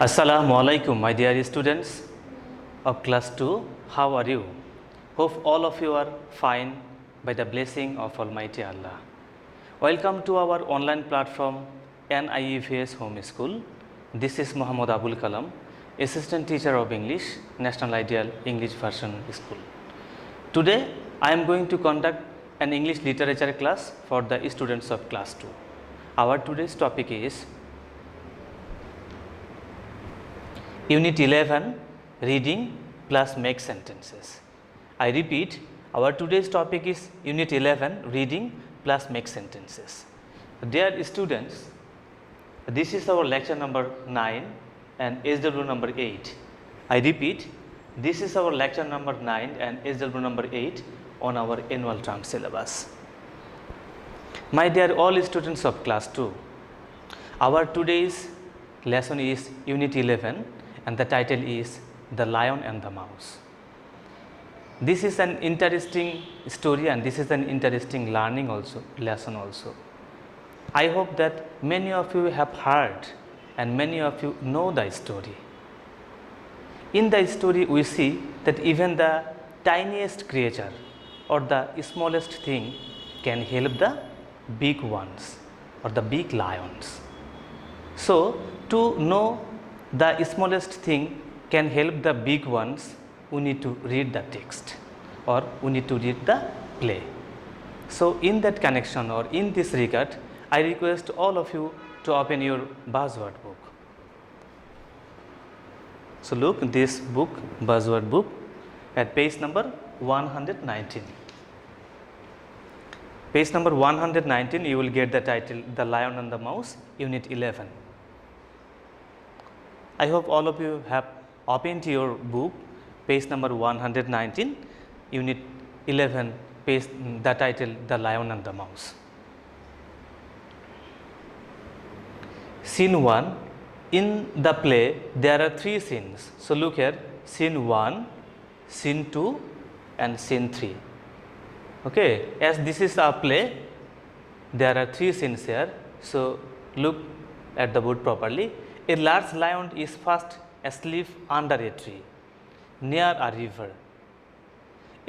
Assalamu alaikum, my dear students of class 2. How are you? Hope all of you are fine by the blessing of Almighty Allah. Welcome to our online platform NIEVS Home School. This is Muhammad Abul Kalam, Assistant Teacher of English, National Ideal English Version School. Today I am going to conduct an English literature class for the students of class 2. Our today's topic is Unit 11, Reading plus Make Sentences. I repeat, our today's topic is Unit 11, Reading plus Make Sentences. Dear students, this is our lecture number 9 and SW number 8. I repeat, this is our lecture number 9 and SW number 8 on our annual term syllabus. My dear all students of class 2, our today's lesson is Unit 11 and the title is The Lion and the Mouse. This is an interesting story and this is an interesting lesson also. I hope that many of you have heard and many of you know the story. In the story we see that even the tiniest creature or the smallest thing can help the big ones or the big lions. So to know the smallest thing can help the big ones, we need to read the text or we need to read the play. So in that connection or in this regard, I request all of you to open your buzzword book. So look this book, buzzword book, at page number 119. Page number 119, you will get the title The Lion and the Mouse, Unit 11. I hope all of you have opened your book, page number 119, Unit 11, page, the title The Lion and the Mouse. Scene 1, in the play there are 3 scenes. So look here, scene 1, scene 2 and scene 3. Okay, as this is a play, there are 3 scenes here. So look at the board properly. A large lion is fast asleep under a tree near a river.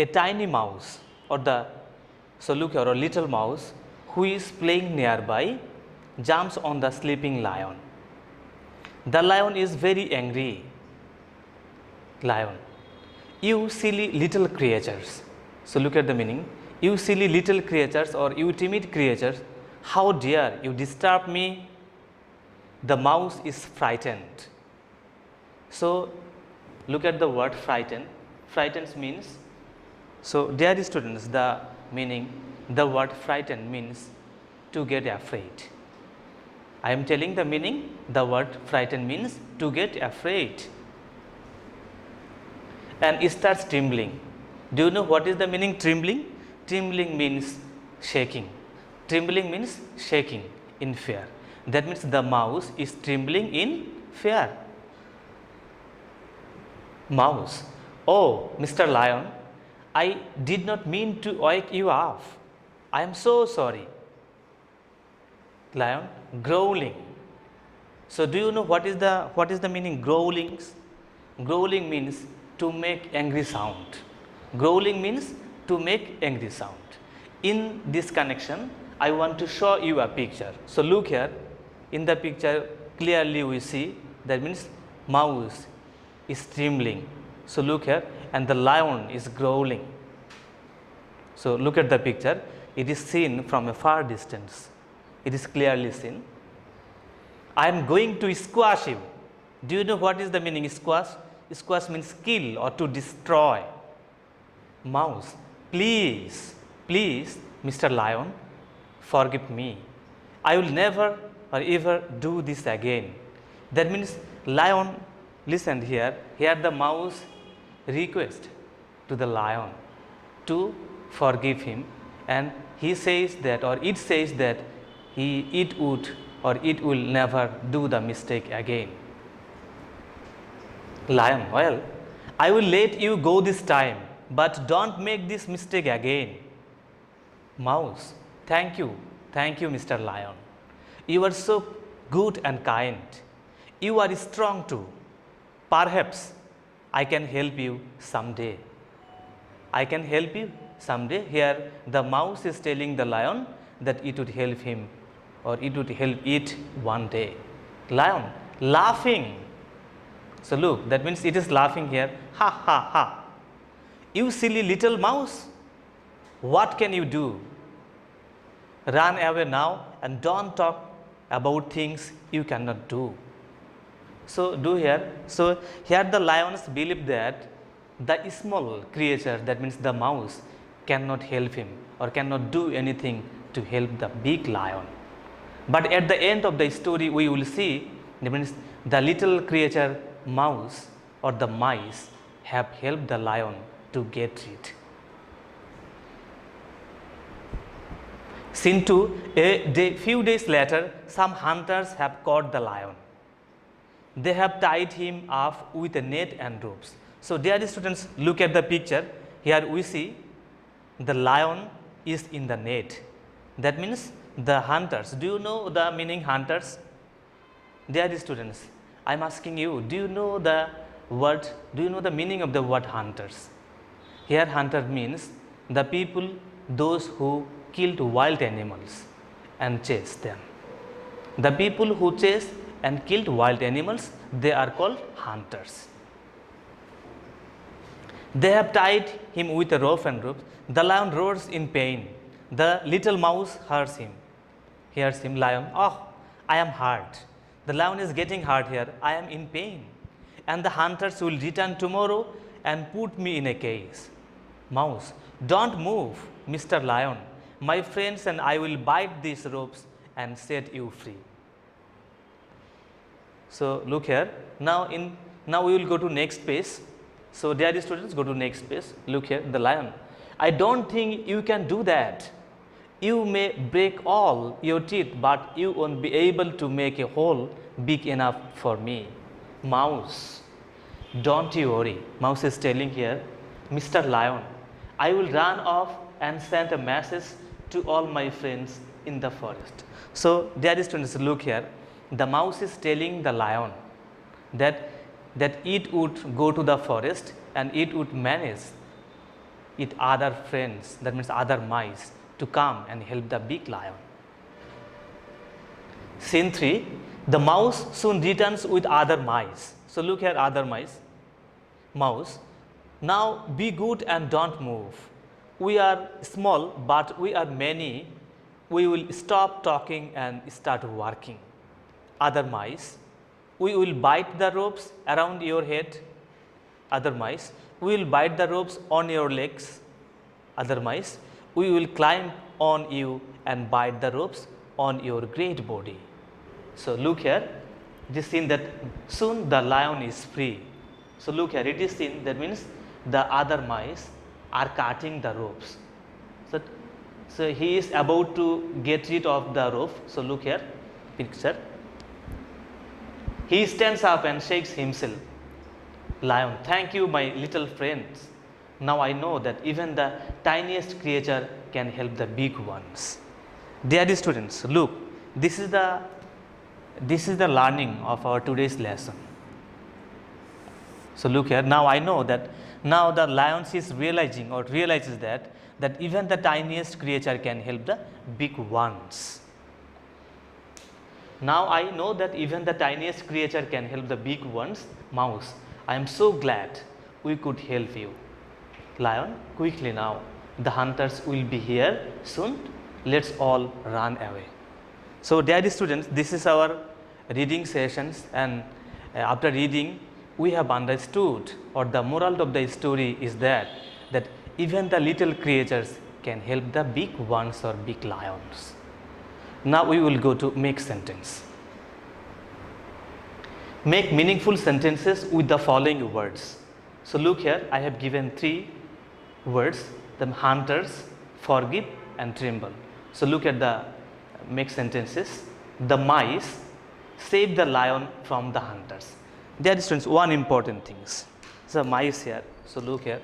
A tiny mouse or a little mouse who is playing nearby jumps on the sleeping lion. The lion is very angry. Lion, you silly little creatures. So look at the meaning. You silly little creatures or you timid creatures, how dare you disturb me? The mouse is frightened. So look at the word frightened. Frightened means, so dear students, the meaning, the word frightened means to get afraid. I am telling the meaning, the word frightened means to get afraid. And it starts trembling. Do you know what is the meaning trembling? Trembling means shaking. Trembling means shaking in fear. That means the mouse is trembling in fear. Mouse, oh Mr. Lion, I did not mean to wake you up. I am so sorry. Lion, growling. So do you know what is the meaning growling? Growling means to make angry sound. Growling means to make angry sound. In this connection, I want to show you a picture. So look here. In the picture clearly we see that means mouse is trembling. So look here, and the lion is growling. So look at the picture, it is seen from a far distance. It is clearly seen. I am going to squash you. Do you know what is the meaning squash? Squash means kill or to destroy. Mouse, please, Mr. Lion, forgive me. I will never or ever do this again. That means lion, listen here the mouse request to the lion to forgive him, and he says that or it says that it would or it will never do the mistake again. Lion, well, I will let you go this time, but don't make this mistake again. Mouse, thank you Mr. Lion. You are so good and kind. You are strong too. Perhaps I can help you someday. I can help you someday. Here the mouse is telling the lion that it would help him or it would help it one day. Lion laughing. So look, that means it is laughing here. Ha ha ha. You silly little mouse, what can you do? Run away now and don't talk about things you cannot do. So here the lions believe that the small creature, that means the mouse, cannot help him or cannot do anything to help the big lion. But at the end of the story we will see, that means the little creature mouse or the mice have helped the lion to get it. Scene 2, few days later, some hunters have caught the lion. They have tied him up with a net and ropes. So dear students, look at the picture. Here we see the lion is in the net. That means the hunters. Do you know the meaning hunters? Dear students, I am asking you, do you know the meaning of the word hunters? Here hunter means the people, those who killed wild animals and chased them. The people who chase and killed wild animals, they are called hunters. They have tied him with a rope and rope. The lion roars in pain. The little mouse hears him, lion, oh, I am hurt. The lion is getting hurt here, I am in pain. And the hunters will return tomorrow and put me in a cage. Mouse, don't move, Mr. Lion. My friends and I will bite these ropes and set you free. So look here. Now we will go to next page. So dear students, go to next page. Look here, the lion. I don't think you can do that. You may break all your teeth, but you won't be able to make a hole big enough for me. Mouse, don't you worry. Mouse is telling here, Mr. Lion, I will run off and send a message to all my friends in the forest. So dear students, look here. The mouse is telling the lion that it would go to the forest and it would manage with other friends, that means other mice, to come and help the big lion. Scene 3, the mouse soon returns with other mice. So look here, other mice. Mouse, now be good and don't move. We are small, but we are many. We will stop talking and start working. Other mice, we will bite the ropes around your head. Other mice, we will bite the ropes on your legs. Other mice, we will climb on you and bite the ropes on your great body. So look here, this scene that soon the lion is free. So look here, it is seen, that means the other mice are cutting the ropes. So he is about to get rid of the rope. So look here, picture. He stands up and shakes himself. Lion, thank you, my little friends. Now I know that even the tiniest creature can help the big ones. Dear students, look, this is the learning of our today's lesson. So look here, now I know that now the lion is realizes that even the tiniest creature can help the big ones. Now I know that even the tiniest creature can help the big ones. Mouse, I am so glad we could help you. Lion, quickly now, the hunters will be here soon. Let's all run away. So dear students, this is our reading sessions, and after reading we have understood, or the moral of the story is that even the little creatures can help the big ones or big lions. Now we will go to make sentence. Make meaningful sentences with the following words. So look here, I have given 3 words, the hunters, forgive and tremble. So look at the make sentences. The mice save the lion from the hunters. Dear students, one important things. So mice here. So look here.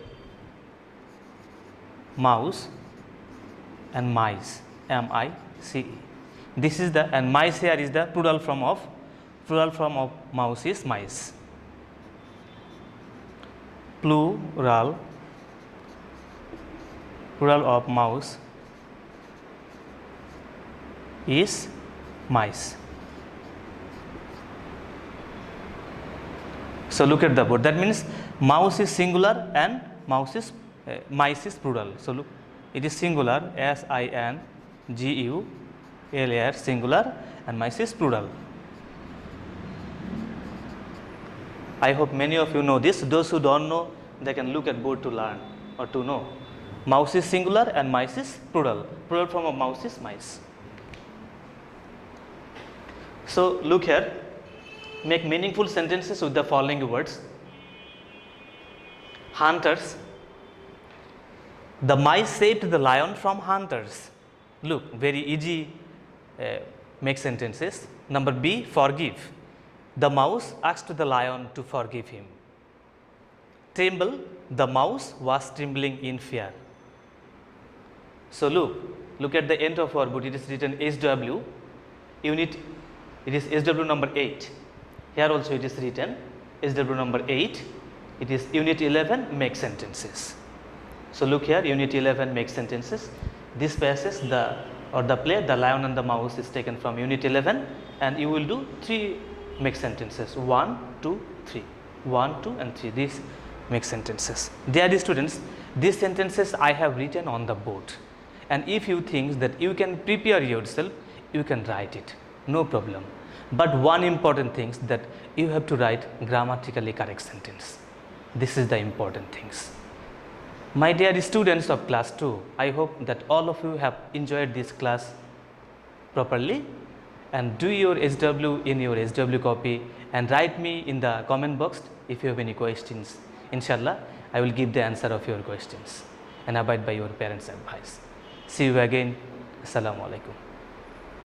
Mouse and mice, M-I-C-E. This is the, and mice here is the plural form of Plural form of mouse is mice. Plural of mouse is mice. So look at the board. That means mouse is singular and mice is plural. So look, it is singular, singular, singular, and mice is plural. I hope many of you know this. Those who don't know, they can look at board to learn or to know. Mouse is singular and mice is plural. Plural form of mouse is mice. So look here, make meaningful sentences with the following words. Hunters. The mice saved the lion from hunters. Look, very easy make sentences. Number B, forgive. The mouse asked the lion to forgive him. Tremble. The mouse was trembling in fear. So look at the end of our book. It is written SW unit. It is SW number 8. Here also it is written SW number 8. It is unit 11, make sentences. So look here, unit 11, make sentences. This passage, the play The Lion and the Mouse is taken from unit 11, and you will do 3 make sentences, 1, 2, 3, 1, 2 and 3. These make sentences. Dear students, these sentences I have written on the board, and if you think that you can prepare yourself, you can write it, no problem. But one important thing is that you have to write grammatically correct sentence. This is the important things. My dear students of class 2, I hope that all of you have enjoyed this class properly, and do your SW in your SW copy and write me in the comment box if you have any questions. Inshallah, I will give the answer of your questions and abide by your parents' advice. See you again. Assalamu alaikum.